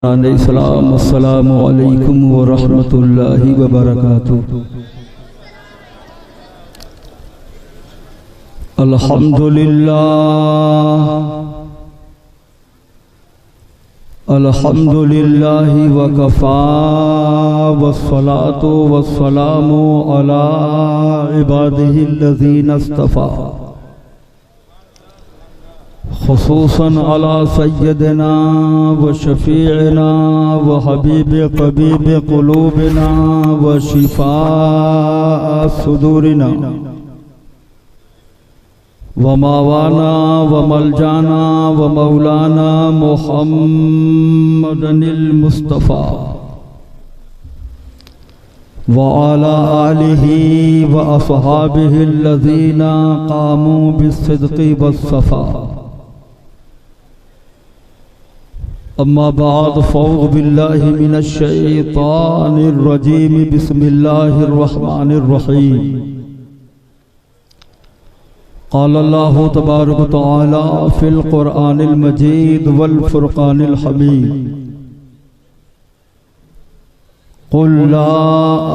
अस्सलामु अलैकुम व रहमतुल्लाहि व बरकातुहू। अल्हम्दुलिल्लाहि व कफ़ा वस्सलातु वस्सलामु अला इबादिहिल्लज़ीना इस्तफ़ा खुसूसन अला सय्यदना व शफीअना व हबीब तबीब क़ुलूबिना व शिफ़ा सुदूरिना व मावाना व मलजाना व मौलाना मुहम्मदनिल मुस्तफ़ा व अला आलिही व अस्हाबिहिल्लज़ीना क़ामू बिस्सिद्क़ि वस्सफ़ा। अम्मा बाद फ़अऊज़ु बिल्लाहि मिनश शैतानिर रजीम बिस्मिल्लाहिर रहमानिर रहीम। क़ाल अल्लाहु तबारक व तआला फ़िल क़ुरआनिल मजीद वल फ़ुरक़ानिल हमीद। क़ुल ला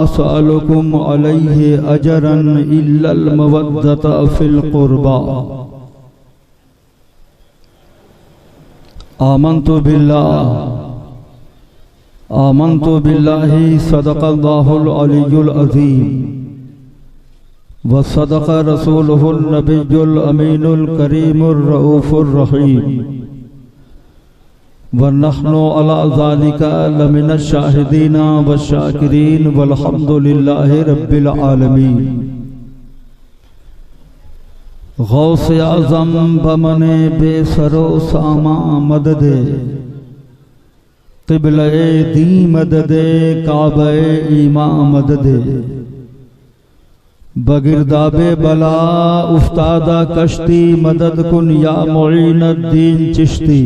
असअलुकुम अलैहि अजरन इल्लल मवद्दता फ़िल क़ुरबा। आमन्तु बिल्लाहि सदक़ल्लाहुल अलियुल अज़ीम व सदक़ रसूलुहुन नबियुल अमीनुल करीमुर रऊफ़ुर रहीम व नहनु अला ज़ालिका लमिनश शाहिदीना व शाकिरीन वल्हम्दुलिल्लाहि रब्बिल आलमीन। गौस आज़म बमने बेसरो सामा मददे क़िबले दी मददे काबे ईमा मददे बगिरदाबे बला उफ्तादा कश्ती मदद कुन या मुईनुद्दीन चिश्ती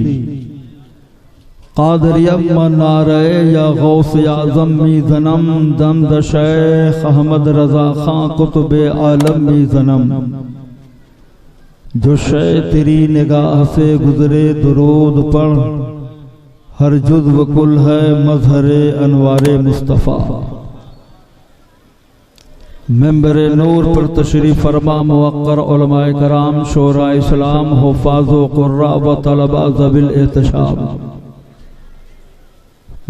क़ादिरियम मनारे या गौस आज़म मी ज़नम दमद शेख अहमद रज़ा खां कुतुबे आलम मी ज़नम जो शे तेरी निगाह से गुजरे दुरूद पढ़ हर जुज़्व कुल है मज़हरे अनवारे मुस्तफ़ा। मेंबरे नूर पर तशरीफ़ फरमा मुवक्कर उलमाए कराम शोरा इस्लाम हुफ़ाज़ो क़ुर्रा व तलबा ज़विल एहतशाम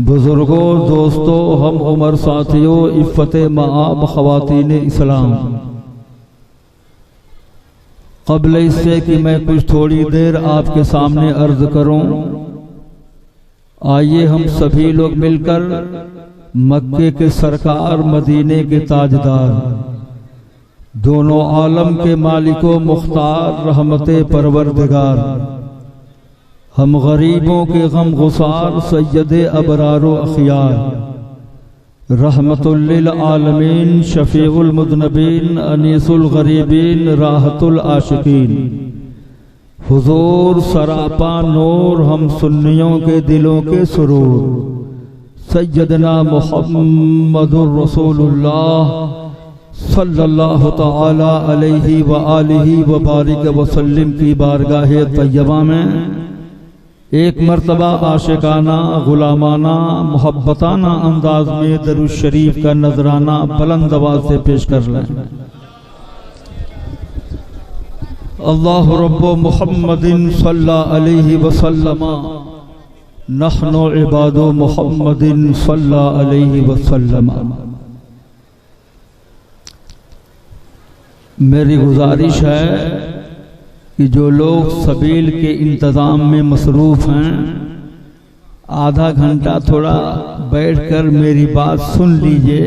बुजुर्गों दोस्तों हम उमर साथियों इफ़्फ़ते मआब ख़वातीन इस्लाम। क़ब्ल इससे कि मैं कुछ थोड़ी देर आपके सामने अर्ज करूं, आइए हम सभी लोग मिलकर मक्के के सरकार मदीने के ताजदार दोनों आलम के मालिको मुख्तार रहमते परवरदिगार हम गरीबों के गम गुसार सैयदे अबरारो अखियार रहमतुल लिल आलमीन शफीउल मुज़नबीन अनीसुल गरीबीन राहतुल आशिकीन हुजूर सरापा नूर हम सुन्नियों के दिलों के सुरूर सैयदना मुहम्मदुर रसूलुल्लाह सल्लल्लाहु तआला अलैहि व आलिहि व बारिक व सल्लिम की बारगाह तय्यबा में एक मर्तबा आशिकाना गुलामाना मोहब्बताना अंदाज में दरूद शरीफ का नजराना बुलंद आवाज से पेश कर लें। अल्लाहु रब्बु मुहम्मदिन सल्लल्लाहु अलैहि वसल्लम नहनु इबादु मुहम्मदिन सल्लल्लाहु अलैहि वसल्लम। मेरी गुजारिश है कि जो लोग सबील के इंतज़ाम में मसरूफ़ हैं आधा घंटा थोड़ा बैठकर मेरी बात सुन लीजिए,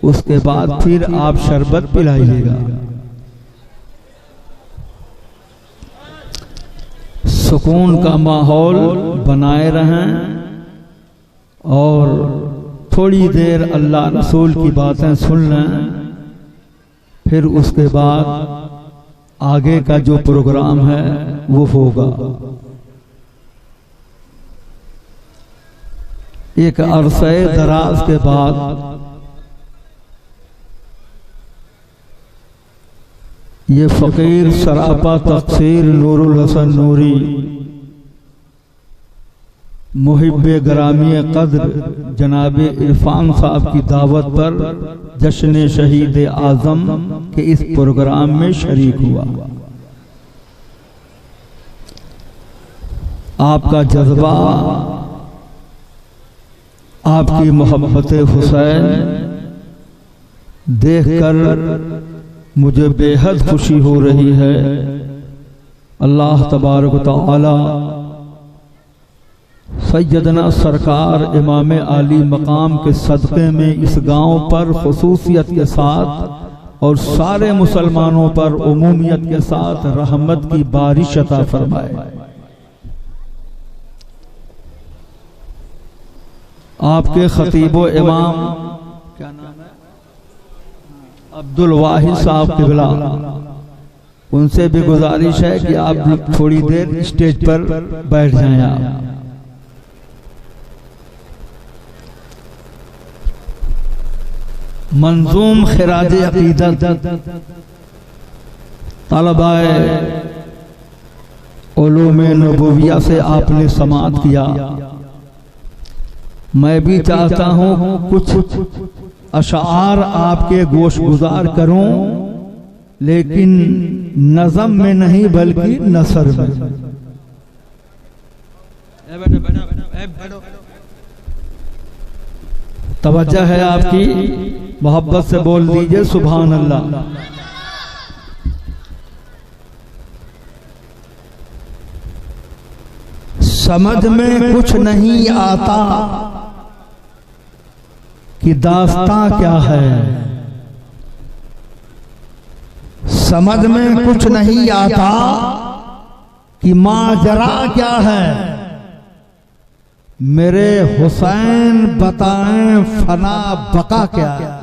उसके बाद फिर आप शरबत पिलाइएगा। सुकून का माहौल बनाए रहें और थोड़ी देर अल्लाह रसूल की बातें सुन लें, फिर उसके बाद आगे का जो प्रोग्राम है वो होगा। एक अरसे दराज के बाद ये फ़कीर सरापा तक़सीर नूरुल हसन नूरी मुहिब्बे ग्रामी कद्र जनाब इरफान साहब की दावत पर जश्न शहीद आजम के इस प्रोग्राम में शरीक हुआ। आपका जज्बा, आपकी मोहब्बत हुसैन देखकर मुझे बेहद खुशी हो रही है। अल्लाह तबारक व तआला सैयदना सरकार इमाम आली मकाम के सदक़े में इस गांव पर खुसूसियत के साथ और सारे मुसलमानों पर उमूमियत के साथ रहमत की बारिश अता फरमाए। आपके खतीबो इमाम क्या नाम है, अब्दुल वाहिद साहब क़िबला, उनसे भी गुजारिश है कि आप थोड़ी देर स्टेज पर बैठ जाएं। आप मंजूम खिराज अकीदत तलबाए उलूम नबुविया से आपने समाअत किया। मैं भी चाहता हूं कुछ अशार आपके गोश गुजार करूं, लेकिन नज़म में नहीं बल्कि नसर में। तवज्जो है आपकी, मोहब्बत से बोल दीजिए सुभान अल्लाह। समझ में कुछ नहीं आता कि दास्तां क्या है, समझ में कुछ नहीं आता कि माजरा क्या है। मेरे हुसैन बताएं फना बका क्या है।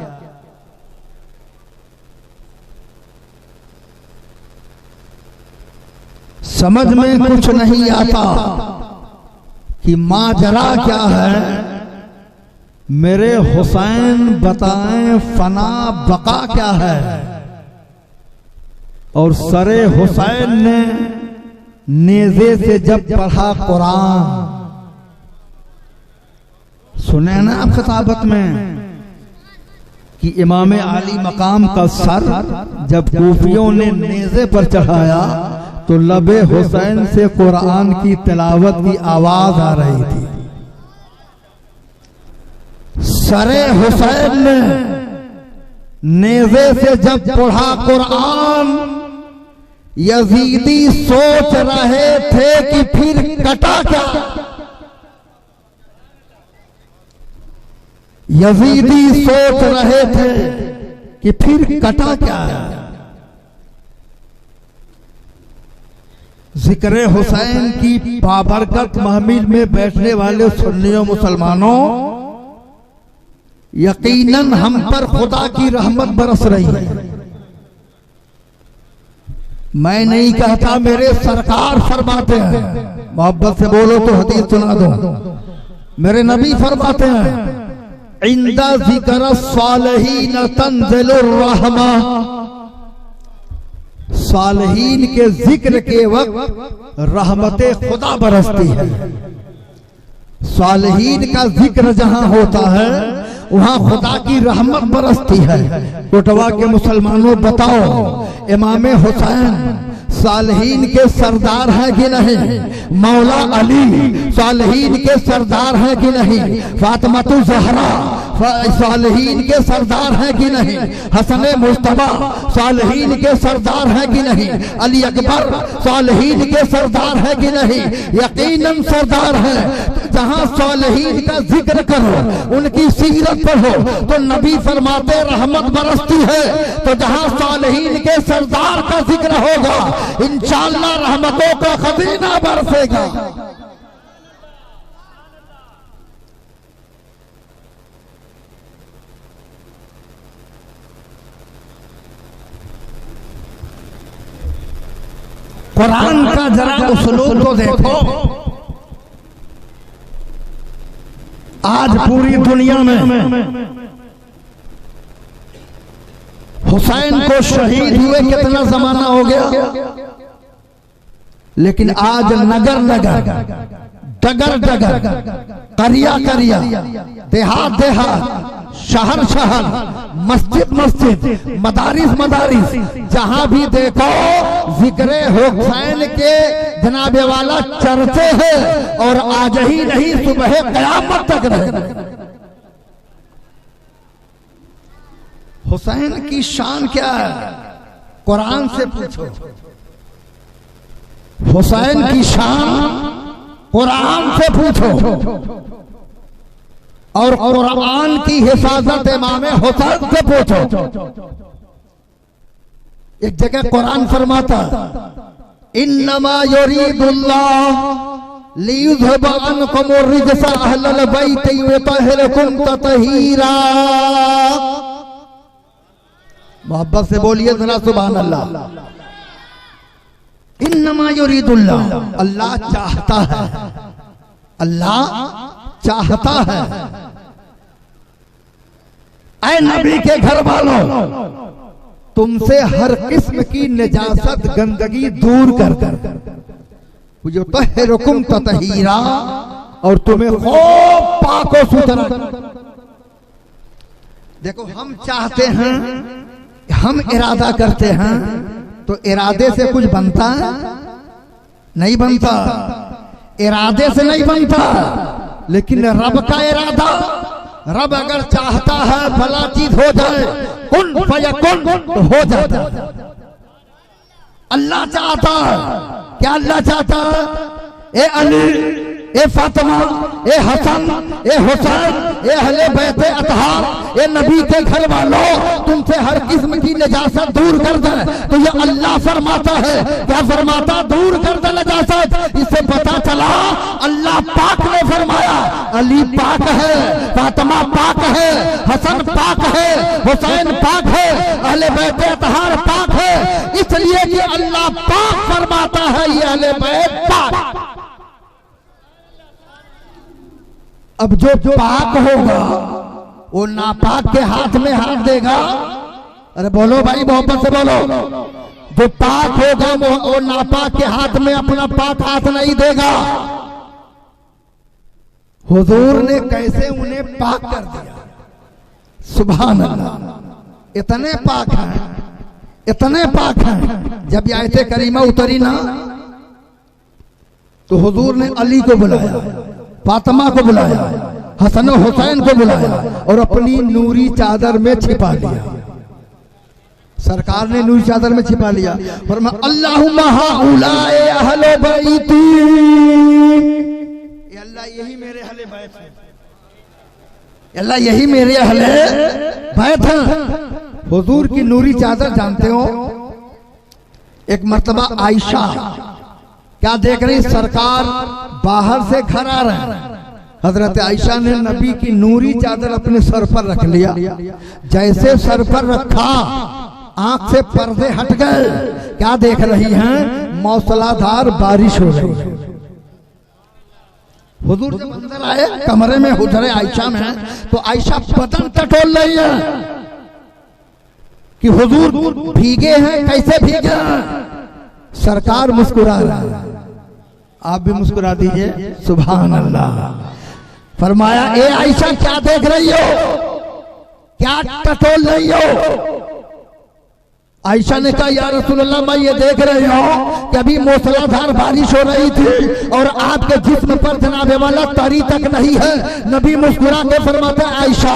समझ में कुछ नहीं आता कि माजरा क्या है। मेरे हुसैन बताएं फना बका क्या है। और सरे हुसैन ने नेज़े से जब पढ़ा कुरान, सुने ना आप खिताबत में कि इमाम आली मकाम का सर जब कूफियों ने नेज़े पर चढ़ाया तो लबे हुसैन से कुरान की तिलावत की आवाज आ रही थी। सरे हुसैन ने नेज़े से जब पढ़ा कुरान, यजीदी सोच रहे थे कि फिर कटा क्या। यजीदी सोच रहे थे कि फिर कटा क्या है। जिक्र हुसैन की बाबरकत महमिल में बैठने वाले सुन्नियों मुसलमानों, यकीनन हम पर खुदा की रहमत बरस रही है। मैं नहीं कहता, मेरे सरकार फरमाते हैं, मोहब्बत से बोलो तो हदीस सुना दो। मेरे नबी फरमाते हैं, इंदा जिक्र सालिहीन तंज़िलुर रहमा। सालिहीन के जिक्र के वक्त रहमते खुदा बरसती है। सालिहीन का जिक्र जहां होता है वहां खुदा की रहमत बरसती है। कोटवा के मुसलमानों बताओ, इमाम हुसैन सालिहीन के सरदार है कि नहीं? मौला अली सालिहीन के सरदार है कि नहीं? फातिमातु ज़हरा सालिहीन के सरदार है कि नहीं? हसन मुस्तफा सालिहीन के सरदार है कि नहीं? अली अकबर सालिहीन के सरदार है कि नहीं? यकीनन सरदार है। जहां सालिहीन का जिक्र करो, उनकी सीरत पढ़ो तो नबी फरमाते रहमत बरसती है। तो जहां सालिहीन के सरदार का जिक्र होगा, इंशाअल्लाह रहमतों का खजीना बरसेगा। कुरान का जरा उसलूब तो देखो। आज पूरी दुनिया में हुसैन को शहीद हुए कितना जमाना हो गया, लेकिन आज नगर नगर डगर डगर, करिया करिया, देहात देहात, शहर शहर, मस्जिद मस्जिद, मदारिस मदारिस, जहां भी देखो जिक्र हुसैन के जनाबे वाला चर्चे हैं और आज ही नहीं सुबह कयामत तक रहे। हुसैन की शान क्या है? कुरान से पूछो। हुसैन की शान कुरान से पूछो और कुरान की हिफाजत इमाम हुसैन से पूछो। एक जगह कुरान फरमाता इन्नमा युरीदुल्लाह लियुज़हिबा अन्कुम अर्रिजसा अहलल बैति व युतहिरकुम तत्हीरा। मोहब्बत से बोलिए जरा सुभान अल्लाह। इन्नमा युरीदुल्लाह, अल्लाह चाहता है, अल्लाह चाहता है। ऐ नबी के घर वालों, तुमसे हर किस्म की निजासत गंदगी दूर कर जो तहरुकुम ततहीरा, और तुम्हें खूब पाको सुथरा। देखो हम चाहते हैं, हम इरादा करते हैं तो इरादे से कुछ बनता है? नहीं बनता, इरादे से नहीं बनता। लेकिन रब का इरादा, रब अगर चाहता है फला चीज हो जाए, कुन फयकुन, तो हो जाता है। अल्लाह चाहता है, क्या अल्लाह चाहता है? ए अली, ए फातिमा, ए हसन, ए हुसैन, ए अहले बैत अतहार, ए नबी के घर वालों, तुमसे हर किस्म की नजासत दूर कर दे। तो ये अल्लाह फरमाता है, क्या फरमाता? दूर कर दे नजासत। इससे पता चला अल्लाह पाक ने फरमाया अली पाक है, फातिमा पाक है, हसन पाक है, हुसैन पाक है, अहले बैत अतहार पाक है। इसलिए कि अल्लाह पाक फरमाता है ये अहले बैत पाक। अब जो पाक होगा वो नापाक के हाथ में हाथ देगा। अरे बोलो भाई, मोहब्बत से बोलो। जो पाक होगा वो नापाक के हाथ में अपना पाक हाथ नहीं देगा। हुजूर ने कैसे उन्हें पाक कर दिया, सुभान अल्लाह। इतने पाक हैं, इतने पाक हैं। जब आयते करीमा उतरी ना, तो हुजूर ने अली को बुलाया, फातिमा को बुलाया, हसन और हुसैन को बुलाया और अपनी नूरी चादर में छिपा लिया। सरकार ने नूरी चादर में छिपा लिया। फरमाया अल्लाहुम्मा हाउलाए अहले बैती, अल्लाह यही मेरे अहले बैत हैं, अल्लाह यही मेरे अहले बैत हैं। हुजूर की नूरी चादर जानते हो, एक मर्तबा आयशा क्या देख रही, सरकार बाहर से घर आ रहे हैं। हजरत आयशा ने नबी की नूरी चादर अपने सर पर रख लिया। जैसे सर पर रखा, आंख से पर्दे हट गए। क्या देख रही हैं? मौसलाधार बारिश हो रही है। हुजूर जब अंदर आए कमरे में, हुजरे आयशा में, तो आयशा बदन टटोल रही है कि हुजूर भीगे हैं। कैसे भीगे हैं? सरकार मुस्कुरा रहा है। आप भी मुस्कुरा दीजिए, सुभान अल्लाह। फरमाया ए आयशा, क्या देख रही हो, क्या टटोल रही हो? आयशा ने कहा या रसूलल्लाह, मैं ये देख रही हूं कि अभी मूसलाधार बारिश हो रही थी और आपके जिस्म पर जनाबे वाला तरी तक नहीं है। नबी मुस्कुरा के फरमाते आयशा,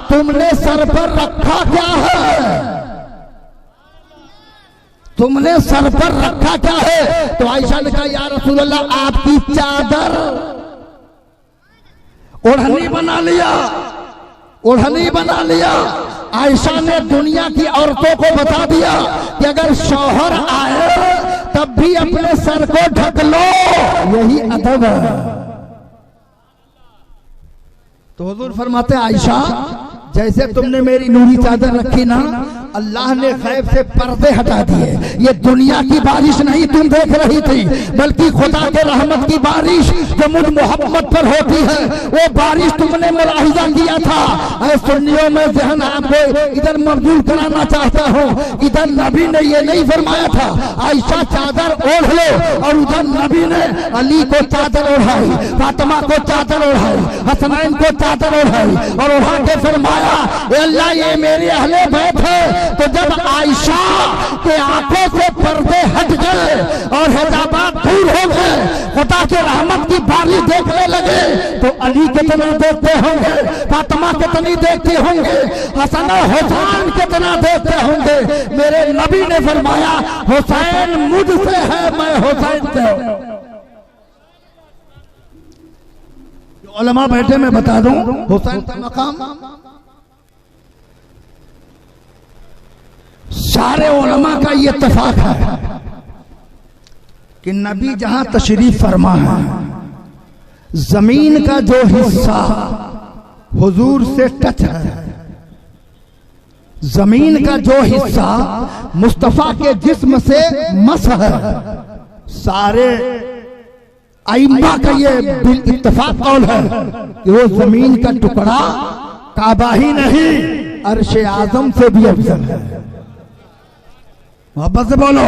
तुमने सर पर रखा क्या है? तुमने सर पर रखा क्या है? तो आयशा ने कहा या रसूलल्लाह, आपकी चादर ओढ़नी बना लिया, ओढ़नी बना लिया। आयशा ने दुनिया की औरतों को बता दिया कि अगर शौहर आए तब भी अपने सर को ढक लो, यही अदब है। तो हुजूर फरमाते आयशा, जैसे तुमने मेरी नूरी चादर रखी ना, अल्लाह ने गैब से पर्दे हटा दिए। ये दुनिया की बारिश नहीं तुम देख रही थी, बल्कि खुदा के रहमत की बारिश जो मुझ मोहब्बत पर होती है, वो बारिश तुमने मुलाहिजा किया था। ऐ सुन्नियों में ज़हन आपको इधर मबदूल कराना चाहता हूँ। इधर नबी ने ये नहीं फरमाया था आयशा चादर ओढ़ लो, और उधर नबी ने अली को चादर ओढ़ाई, फातिमा को चादर ओढ़ाई, हसनैन को चादर ओढ़ाई, और उठा के फरमाया अल्लाह ये मेरे अहले बैत है। तो जब आयशा के आंखों से पर्दे हट गए और हिजाबात दूर हो गए, खुदा के रहमत की बारिश देखने लगे, तो अली कितना देखते होंगे, फातिमा कितनी देखती होंगे, हसन और हुसैन कितना देखते होंगे। मेरे नबी ने फरमाया हुसैन मुझसे है, मैं हुसैन से हूं। उलमा बैठे मैं बता दूं हुसैन का मकाम सारे उलमा का ये इत्तेफाक है कि नबी जहां तशरीफ फरमा है, जमीन का जो हिस्सा हुजूर से टच है, जमीन का जो हिस्सा मुस्तफा के जिस्म से मस है, सारे आइम्मा का ये इत्तेफाक कौल है कि वो जमीन का टुकड़ा काबा ही नहीं अर्श आजम से भी अफजल है। मोहब्बत से बोलो।